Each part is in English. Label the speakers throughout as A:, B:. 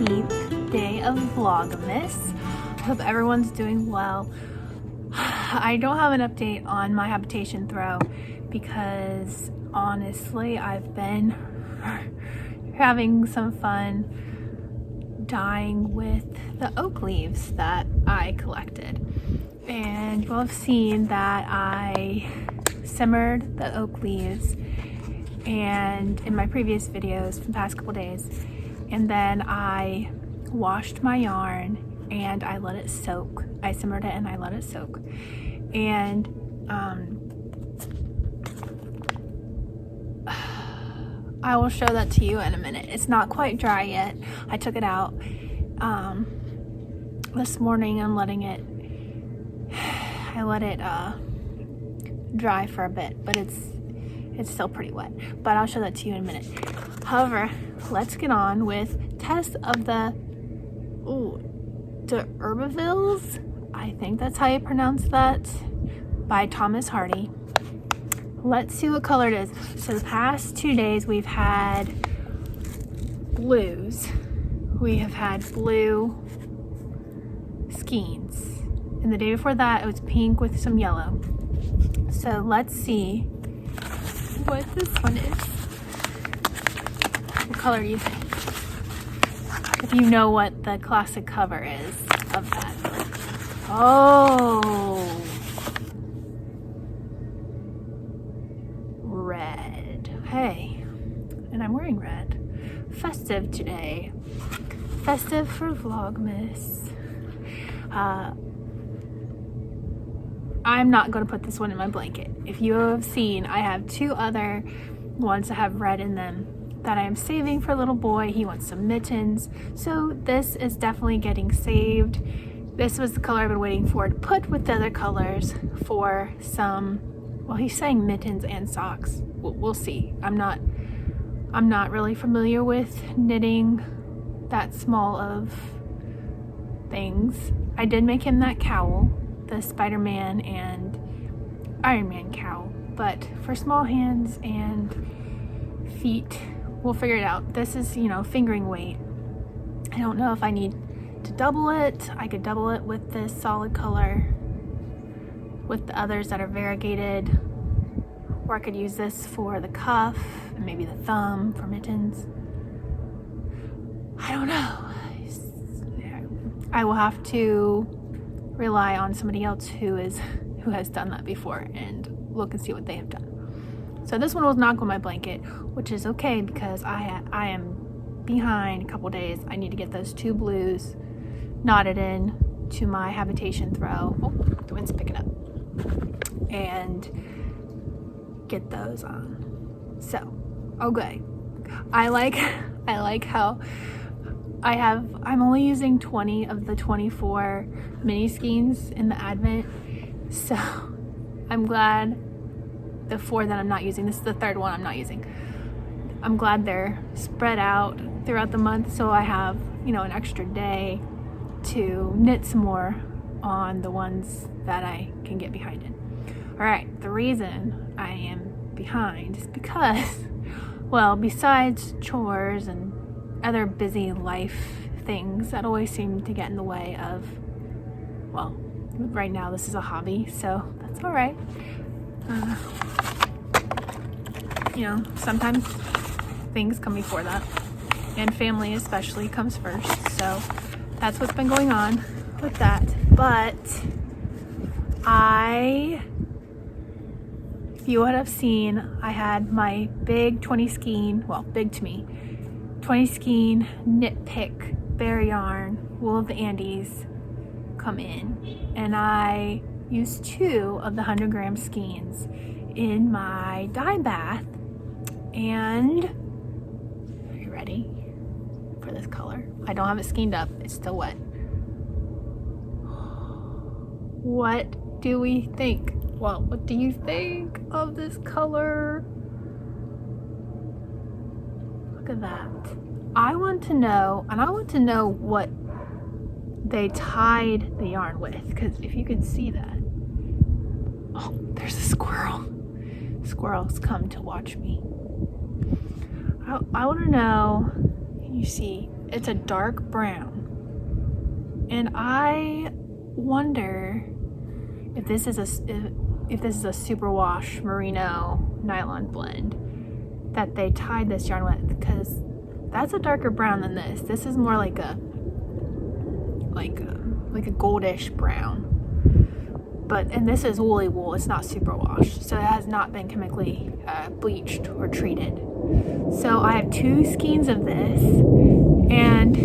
A: 15th day of Vlogmas. I hope everyone's doing well. I don't have an update on my habitation throw because honestly I've been having some fun dyeing with the oak leaves that I collected. And you'll have seen that I simmered the oak leaves and in my previous videos from the past couple days, and then I washed my yarn and I let it soak. I simmered it and I let it soak, and I will show that to you in a minute. It's not quite dry yet. I took it out this morning. I'm letting it, I let it dry for a bit, but it's still pretty wet, but I'll show that to you in a minute. However, let's get on with test of the D'Urbervilles, I think that's how you pronounce that, by Thomas Hardy. Let's see what color it is. So the past 2 days we've had blues. We have had blue skeins, and the day before that it was pink with some yellow. So let's see what this one is. What color do you think? If you know what the classic cover is of that. Oh, red. Hey, and I'm wearing red. Festive today. Festive for Vlogmas. I'm not going to put this one in my blanket. If you have seen, I have 2 other ones that have red in them that I am saving for little boy. He wants some mittens, so this is definitely getting saved. This was the color I've been waiting for to put with the other colors for some, well, he's saying mittens and socks. We'll see. I'm not really familiar with knitting that small of things. I did make him that cowl, the Spider-Man and Iron Man cowl, but for small hands and feet, we'll figure it out. This is, you know, fingering weight. I don't know if I need to double it. I could double it with this solid color with the others that are variegated, or I could use this for the cuff and maybe the thumb for mittens. I don't know. I will have to rely on somebody else who has done that before and look and see what they have done. So this one was not on my blanket, which is okay because I am behind a couple days. I need to get those 2 blues knotted in to my habitation throw. Oh, the wind's picking up. And get those on. So, okay. I like how I'm only using 20 of the 24 mini skeins in the Advent. So I'm glad the 4 that I'm not using, this is the 3rd one I'm not using. I'm glad they're spread out throughout the month, so I have, you know, an extra day to knit some more on the ones that I can get behind in. All right, the reason I am behind is because, well, besides chores and other busy life things that always seem to get in the way of, well, right now this is a hobby, so that's all right. You know, sometimes things come before that, and family especially comes first, so that's what's been going on with that. But if you would have seen, I had my big 20 skein, well, big to me, 20 skein knit pick bare yarn wool of the Andes come in, and I used 2 of the 100 gram skeins in my dye bath. And are you ready for this color? I don't have it skeined up, it's still wet. What do we think? Well, what do you think of this color? Look at that. I want to know, and I want to know what they tied the yarn with, because if you can see that. Oh, there's a squirrel. Squirrels come to watch me. I want to know, can you see It's a dark brown. And I wonder if this is a Superwash merino nylon blend that they tied this yarn with, because that's a darker brown than this. This is more like a goldish brown. And this is woolly wool. It's not superwash, so it has not been chemically bleached or treated. So I have 2 skeins of this, and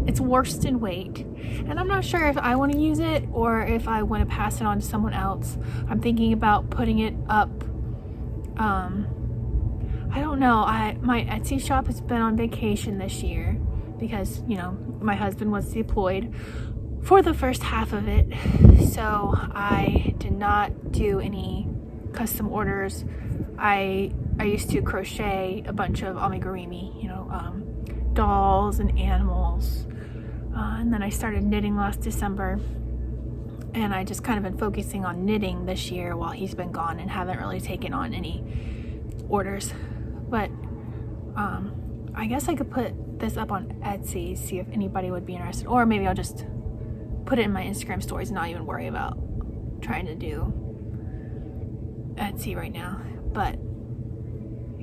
A: it's worsted weight, and I'm not sure if I want to use it or if I want to pass it on to someone else. I'm thinking about putting it up. I don't know. My Etsy shop has been on vacation this year because, you know, my husband was deployed for the first half of it, so I did not do any custom orders. I used to crochet a bunch of amigurumi, you know, dolls and animals, and then I started knitting last December, and I just kind of been focusing on knitting this year while he's been gone and haven't really taken on any orders. But I guess I could put this up on Etsy, see if anybody would be interested, or maybe I'll just put it in my Instagram stories and not even worry about trying to do Etsy right now. But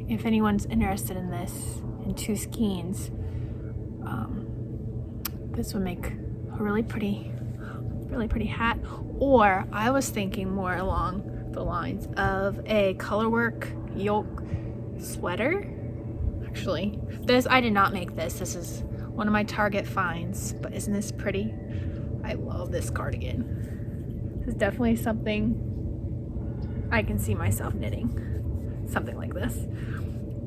A: if anyone's interested in this, in 2 skeins, this would make a really pretty hat. Or I was thinking more along the lines of a colorwork yoke sweater. Actually, this, I did not make this. This is one of my Target finds, but isn't this pretty? I love this cardigan. This is definitely something I can see myself knitting, something like this.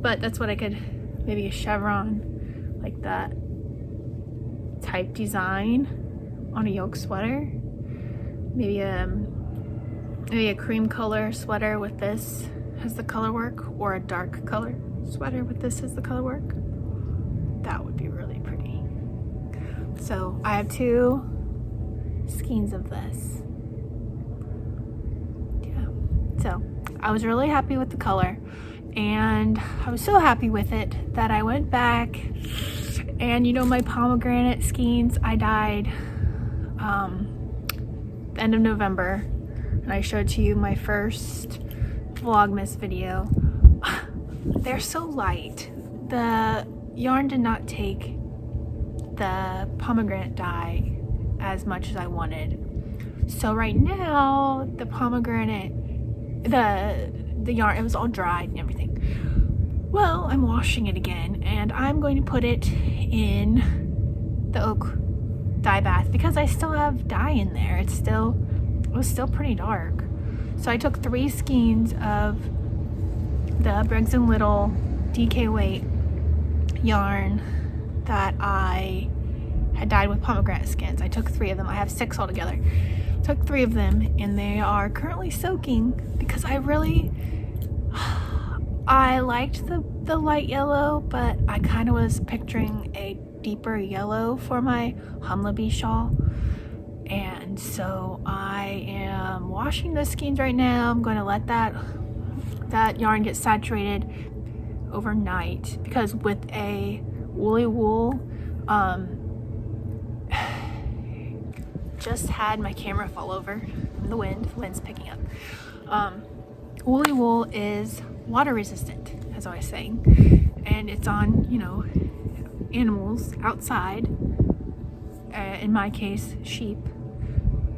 A: But that's what I could, maybe a chevron like that type design on a yoke sweater. Maybe a cream color sweater with this as the color work, or a dark color sweater with this as the color work. That would be really pretty. So I have 2 skeins of this. Yeah. So I was really happy with the color, and I was so happy with it that I went back and, you know, my pomegranate skeins I dyed the end of November, and I showed to you my first Vlogmas video. They're so light. The yarn did not take the pomegranate dye as much as I wanted. So right now, the pomegranate, the yarn, it was all dried and everything. Well, I'm washing it again, and I'm going to put it in the oak dye bath because I still have dye in there. It was still pretty dark. So I took 3 skeins of the Briggs & Little DK weight yarn that I had dyed with pomegranate skins. I took 3 of them. I have 6 altogether. Took 3 of them, and they are currently soaking because I liked the light yellow, but I kind of was picturing a deeper yellow for my Humlebee shawl. And so I am washing the skeins right now. I'm going to let that yarn get saturated overnight, because with a woolly wool, just had my camera fall over from the wind. The wind's picking up. Woolly wool is water resistant, as I was saying, and it's on, you know, animals outside. In my case, sheep,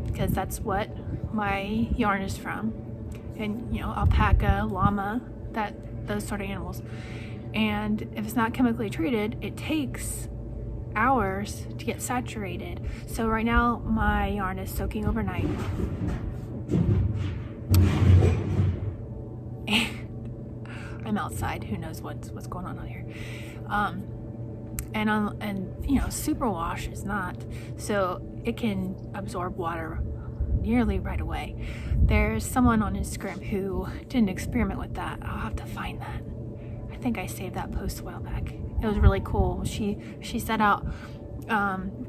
A: because that's what my yarn is from, and, you know, alpaca, llama, those sort of animals. And if it's not chemically treated, it takes hours to get saturated. So right now my yarn is soaking overnight, and I'm outside. Who knows what's going on out here. And you know, superwash is not, so it can absorb water nearly right away. There's someone on Instagram who did an experiment with that. I'll have to find that. I think I saved that post a while back. It was really cool. She set out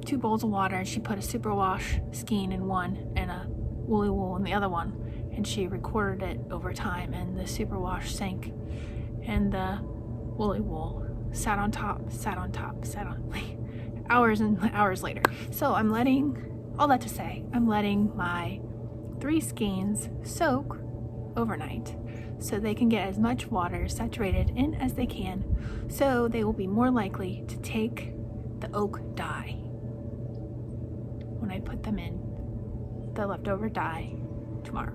A: 2 bowls of water, and she put a superwash skein in one and a woolly wool in the other one, and she recorded it over time, and the superwash sank and the woolly wool sat on top, like hours and hours later. So I'm letting, all that to say, I'm letting my 3 skeins soak overnight so they can get as much water saturated in as they can, so they will be more likely to take the oak dye when I put them in the leftover dye tomorrow.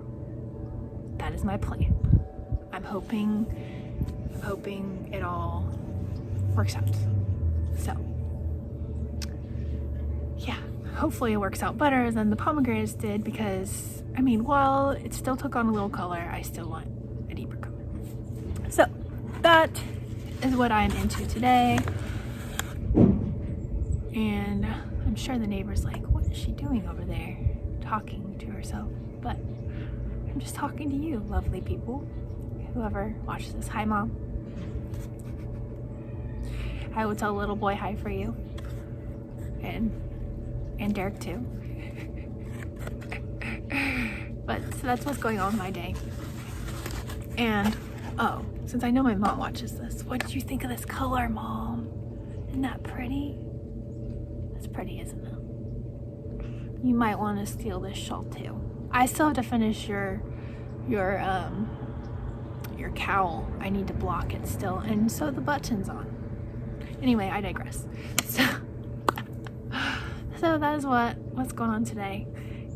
A: That is my plan. I'm hoping it all works out. So yeah, hopefully it works out better than the pomegranates did, because I mean, while it still took on a little color, I still want a deeper color. So that is what I'm into today. And I'm sure the neighbor's like, what is she doing over there talking to herself? But I'm just talking to you, lovely people, whoever watches this. Hi, Mom. I will tell little boy hi for you, and Derek too. But so that's what's going on with my day. And oh, since I know my mom watches this, what did you think of this color, Mom? Isn't that pretty? That's pretty, isn't it? You might want to steal this shawl too. I still have to finish your cowl. I need to block it still, and sew the buttons on. Anyway, I digress. So that is what's going on today,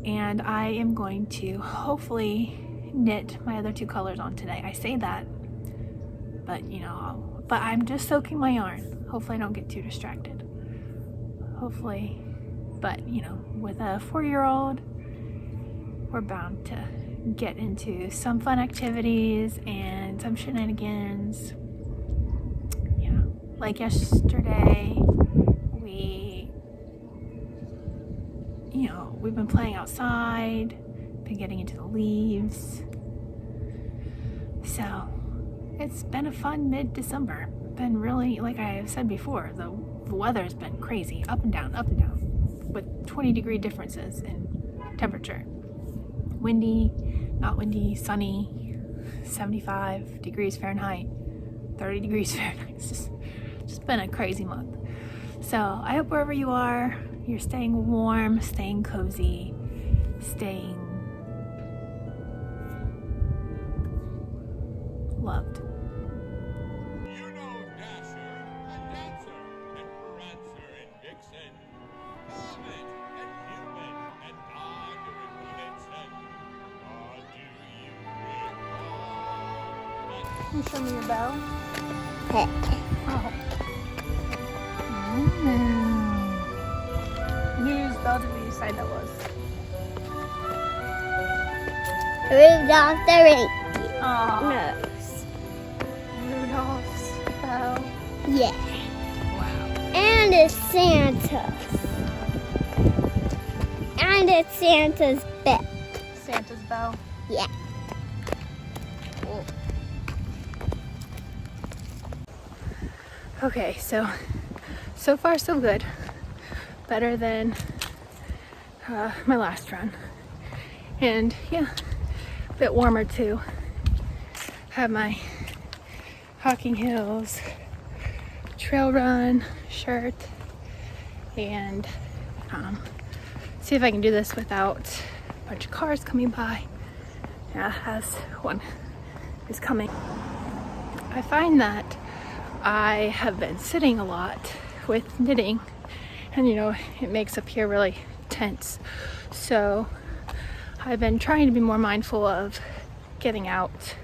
A: and I am going to hopefully knit my other 2 colors on today. I say that, but you know, but I'm just soaking my yarn. Hopefully I don't get too distracted. Hopefully, but you know, with a 4-year-old, we're bound to get into some fun activities and some shenanigans. Yeah, like yesterday, we've been playing outside, been getting into the leaves. So it's been a fun mid-December. Been really, like I have said before, the weather's been crazy, up and down, with 20-degree differences in temperature. Windy, not windy, sunny, 75 degrees Fahrenheit, 30 degrees Fahrenheit. It's just been a crazy month. So I hope wherever you are, you're staying warm, staying cozy, staying loved.
B: You know Dasher and Dancer and Prancer and Vixen, Comet and Cupid and Dodger and Blitzen. Or do you recall?
A: Can you show me your bow?
C: Hey.
A: Oh. Whose bell did we decide that was?
C: Rudolph the reindeer.
A: Oh,
C: Nose.
A: Rudolph's bell.
C: Yeah.
A: Wow.
C: And it's Santa's. And it's Santa's bell.
A: Santa's bell.
C: Yeah.
A: Cool. Okay, so far so good. Better than my last run. And yeah, a bit warmer too. Have my Hocking Hills trail run shirt, and see if I can do this without a bunch of cars coming by. Yeah, as one is coming. I find that I have been sitting a lot with knitting, and you know, it makes up here really tense. So I've been trying to be more mindful of getting out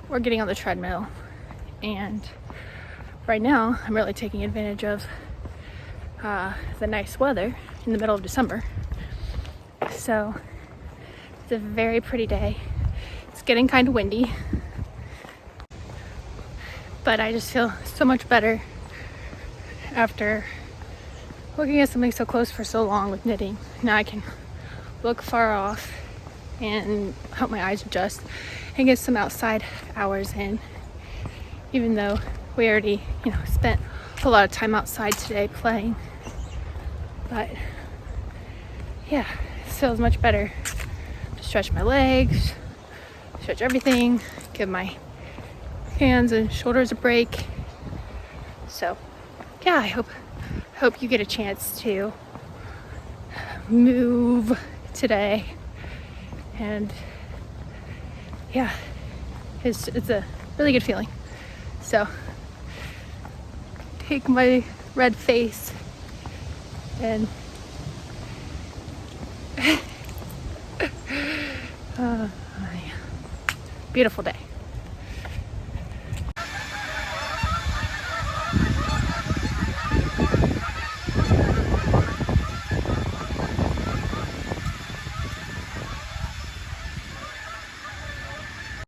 A: or getting on the treadmill, and right now I'm really taking advantage of the nice weather in the middle of December. So it's a very pretty day. It's getting kind of windy, but I just feel so much better after looking at something so close for so long with knitting. Now I can look far off and help my eyes adjust and get some outside hours in, even though we already, you know, spent a lot of time outside today playing. But yeah, it feels much better to stretch my legs, stretch everything, give my hands and shoulders a break. So yeah, I hope you get a chance to move today. And yeah, it's a really good feeling. So take my red face and beautiful day.